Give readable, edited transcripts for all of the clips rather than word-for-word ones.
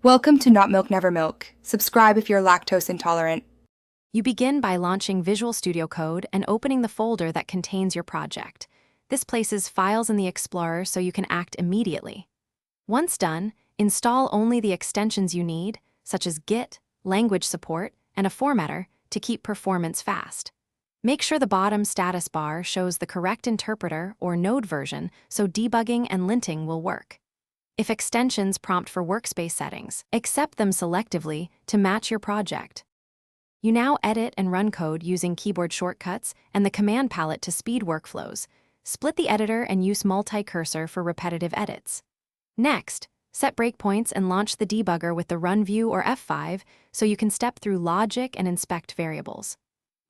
Welcome to Not Milk Never Milk. Subscribe if you're lactose intolerant. You begin by launching Visual Studio Code and opening the folder that contains your project. This places files in the Explorer so you can act immediately. Once done, install only the extensions you need, such as Git, language support, and a formatter to keep performance fast. Make sure the bottom status bar shows the correct interpreter or node version so debugging and linting will work. If extensions prompt for workspace settings, accept them selectively to match your project. You now edit and run code using keyboard shortcuts and the command palette to speed workflows. Split the editor and use multi-cursor for repetitive edits. Next, set breakpoints and launch the debugger with the Run view or F5 so you can step through logic and inspect variables.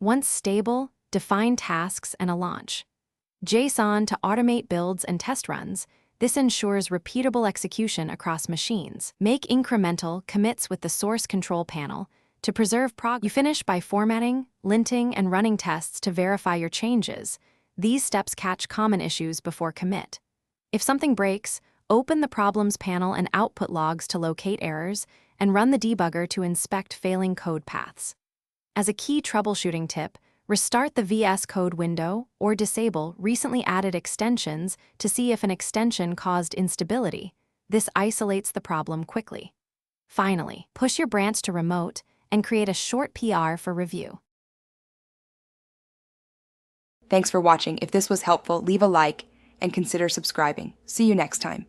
Once stable, define tasks and a launch. JSON to automate builds and test runs. This ensures repeatable execution across machines. Make incremental commits with the source control panel. To preserve progress, you finish by formatting, linting, and running tests to verify your changes. These steps catch common issues before commit. If something breaks, open the Problems panel and output logs to locate errors, and run the debugger to inspect failing code paths. As a key troubleshooting tip, restart the VS Code window or disable recently added extensions to see if an extension caused instability. This isolates the problem quickly. Finally, push your branch to remote and create a short PR for review. Thanks for watching. If this was helpful, leave a like and consider subscribing. See you next time.